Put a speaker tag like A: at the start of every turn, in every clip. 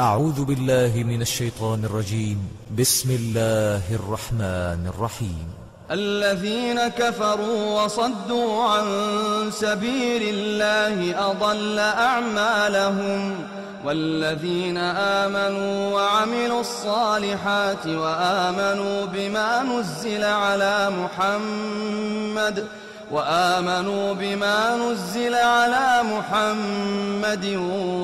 A: أعوذ بالله من الشيطان الرجيم. بسم الله الرحمن الرحيم.
B: الذين كفروا وصدوا عن سبيل الله أضل أعمالهم، والذين آمنوا وعملوا الصالحات وآمنوا بما نزل على محمد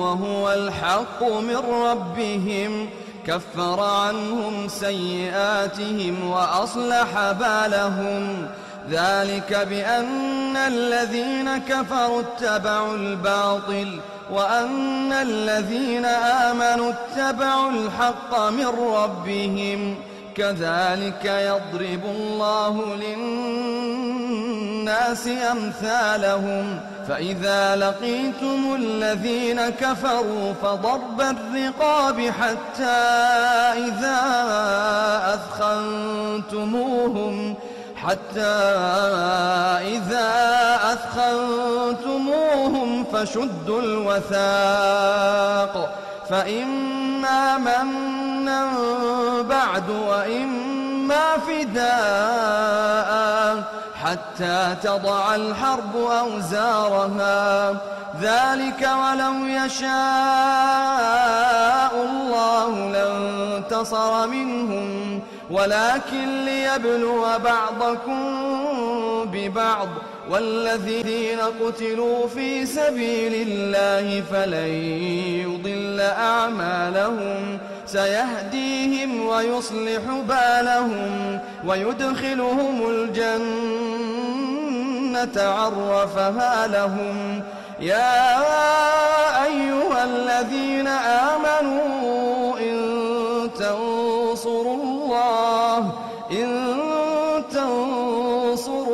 B: وهو الحق من ربهم كفر عنهم سيئاتهم وأصلح بالهم. ذلك بأن الذين كفروا اتبعوا الباطل وأن الذين آمنوا اتبعوا الحق من ربهم. كذلك يضرب الله للناس أمثالهم. فإذا لقيتم الذين كفروا فضرب الرقاب حتى إذا أثخنتموهم فشدوا الوثاق، فإما منا بعد وإما فداء حتى تضع الحرب أوزارها. ذلك ولو يشاء الله لانتصر منهم، ولكن ليبلو بعضكم ببعض. والذين قتلوا في سبيل الله فلن يضل أعمالهم، سيهديهم ويصلح بالهم ويدخلهم الجنة عرفها لهم. يا أيها الذين آمنوا إن تنصروا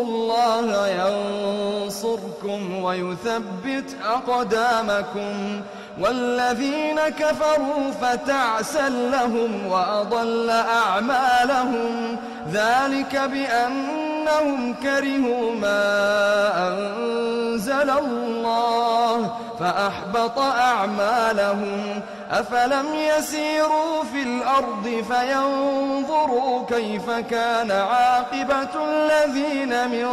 B: الله ينصركم ويثبت أقدامكم. والذين كفروا فتعسا لهم وأضل أعمالهم. ذلك بأنهم كرهوا ما أنزل الله فأحبط أعمالهم. أفلم يسيروا في الأرض فينظروا كيف كان عاقبة الذين من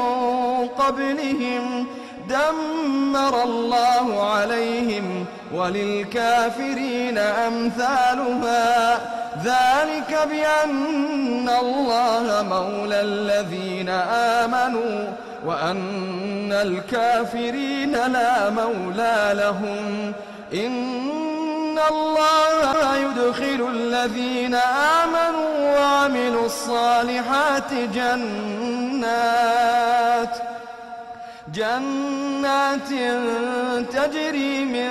B: قبلهم؟ دمر الله عليهم وللكافرين أمثالها. ذلك بأن الله مولى الذين آمنوا وأن الكافرين لا مولى لهم. إن الله يدخل الذين آمنوا وعملوا الصالحات جنات تجري من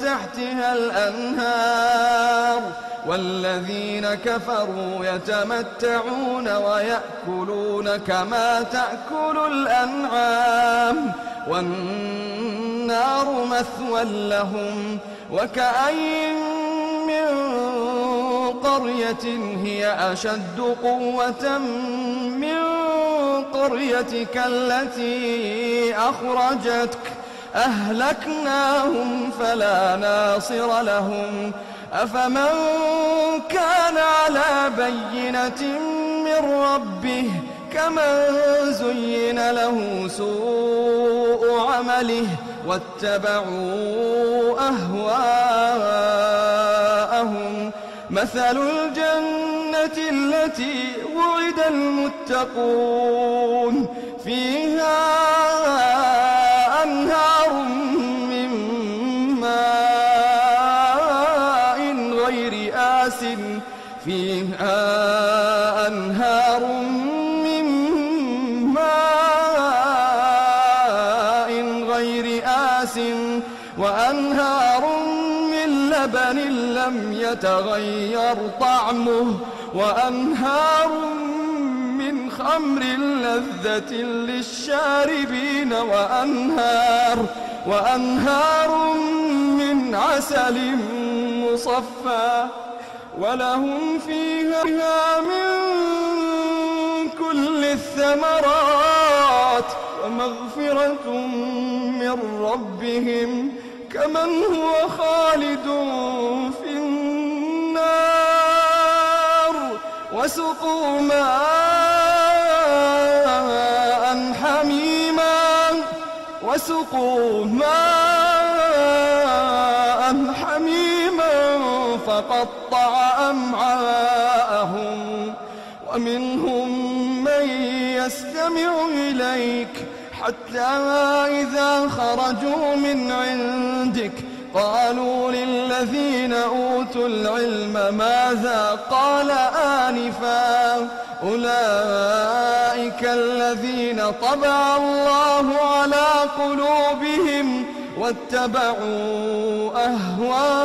B: تحتها الأنهار. والذين كفروا يتمتعون ويأكلون كما تأكل الأنعام والنار مثوى لهم. وكأين من قرية هي أشد قوة من قريتك التي أخرجتك أهلكناهم فلا ناصر لهم. أفمن كان على بينة من ربه كمن زين له سوء عمله واتبعوا أهواءهم. مثل الجنة التي وعد المتقون فيها أنهار من ماء غير آسٍ وأنهار من لبن لم يتغير طعمه وأنهار من خمر لذة للشاربين وأنهار من عسل مصفى ولهم فيها من كل الثمرات ومغفرة من ربهم كمن هو خالد في النار وسقوا ماء حميما فقطع أمعاءهم ومنهم من يستمع إليك حتى إذا خرجوا من عندك قالوا للذين أوتوا العلم ماذا قال آنفا أولئك الذين طبع الله على قلوبهم واتبعوا أهواءهم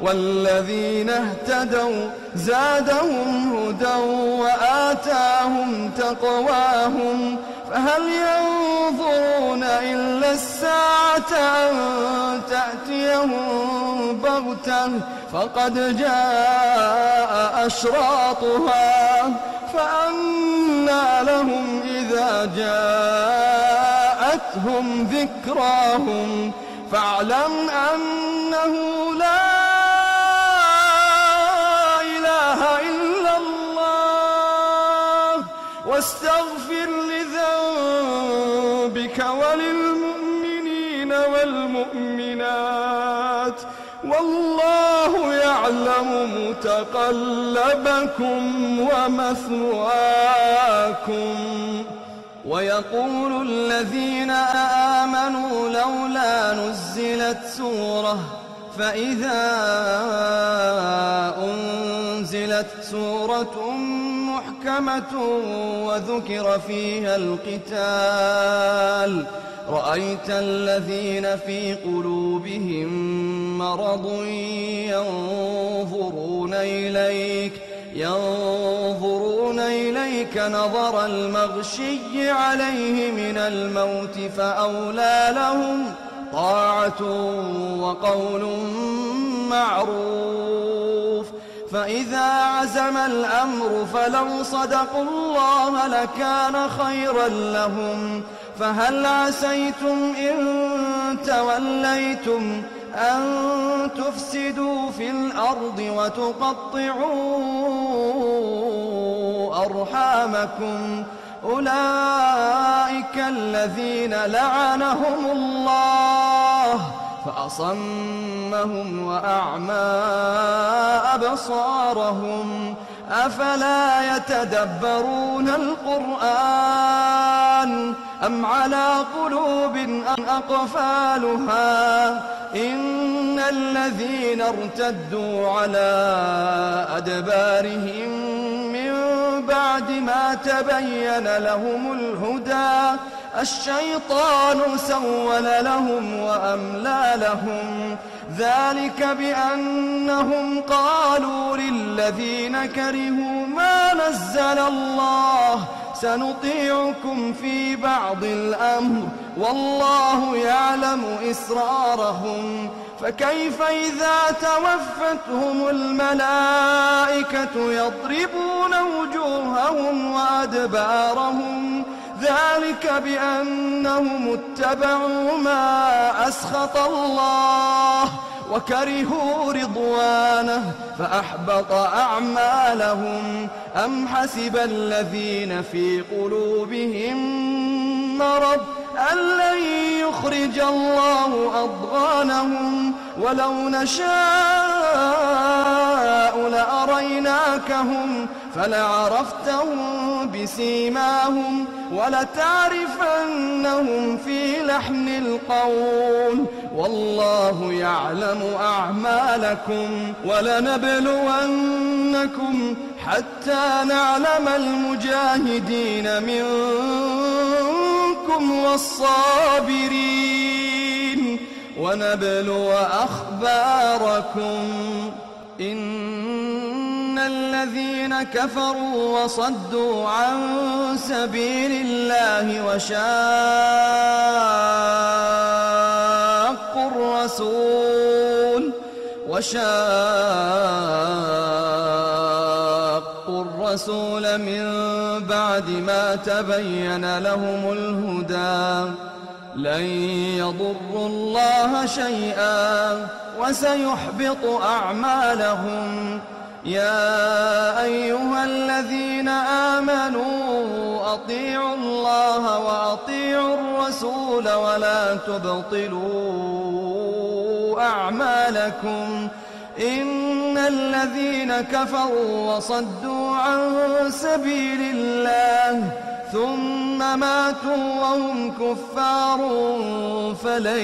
B: والذين اهتدوا زادهم هدى وآتاهم تقواهم فهل ينظرون إلا الساعة أن تأتيهم بغتة فقد جاء أشراطها فأنى لهم إذا جاءتهم ذكراهم فاعلم أنه لا إله إلا الله واستغفر لذنبك وللمؤمنين والمؤمنات والله يعلم متقلبكم ومثواكم. ويقول الذين آمنوا لولا نزلت سورة فإذا أنزلت سورة محكمة وذكر فيها القتال رأيت الذين في قلوبهم مرض ينظرون إليك نظر المغشي عليه من الموت فأولى لهم طاعة وقول معروف فإذا عزم الأمر فلو صدقوا الله لكان خيرا لهم فهل عسيتم إن توليتم أن تفسدوا في الأرض وتقطعوا أرحامكم أولئك الذين لعنهم الله فأصمهم وأعمى أبصارهم أفلا يتدبرون القرآن أم على قلوب أقفالها إن الذين ارتدوا على أدبارهم من بعد ما تبين لهم الهدى الشيطان سول لهم وأملى لهم ذلك بأنهم قالوا للذين كرهوا ما نزل الله سنطيعكم في بعض الأمر والله يعلم إسرارهم فكيف إذا توفتهم الملائكة يضربون وجوههم وأدبارهم ذلك بأنهم اتبعوا ما أسخط الله وكرهوا رضوانه فأحبط أعمالهم أم حسب الذين في قلوبهم مرض أن لن يخرج الله أضغانهم ولو نشاء لأريناكهم فلعرفتهم بسيماهم ولتعرفنهم في لحن القول والله يعلم أعمالكم ولنبلونكم حتى نعلم المجاهدين منكم والصابرين ونبلو أخباركم إن الذين كفروا وصدوا عن سبيل الله وشاقوا الرسول من بعد ما تبين لهم الهدى لن يضروا الله شيئا وسيحبط أعمالهم يا أيها الذين آمنوا أطيعوا الله وأطيعوا الرسول ولا تبطلوا أعمالكم إن الذين كفروا وصدوا عن سبيل الله ثم ماتوا وهم كفار فلن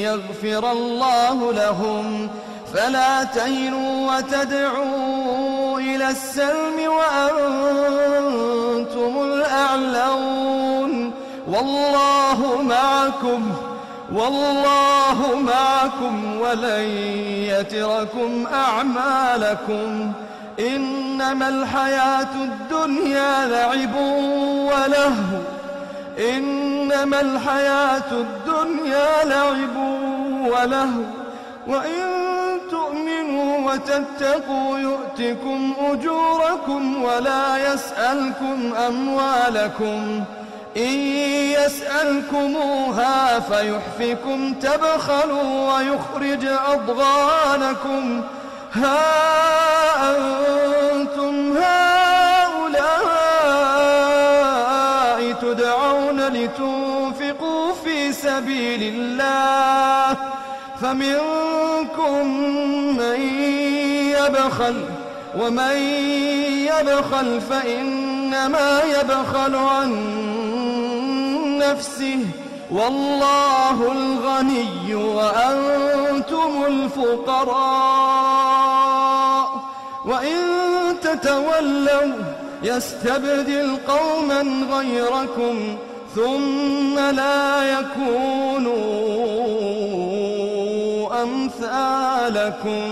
B: يغفر الله لهم فلا تهنوا وتدعوا إلى السلم وأنتم الأعلون والله معكم ولن يتركم أعمالكم إنما الحياة الدنيا لعب ولهو وإن تؤمنوا وتتقوا يؤتكم أجوركم ولا يسألكم أموالكم إن يسألكموها فيحفكم تبخلوا ويخرج أضغانكم ها أنتم هؤلاء تدعون لتنفقوا في سبيل الله فمنكم من يبخل ومن يبخل فإنما يبخل عن نفسه والله الغني وأنتم الفقراء وإن تتولوا يستبدل قوما غيركم ثم لا يكونوا أمثالكم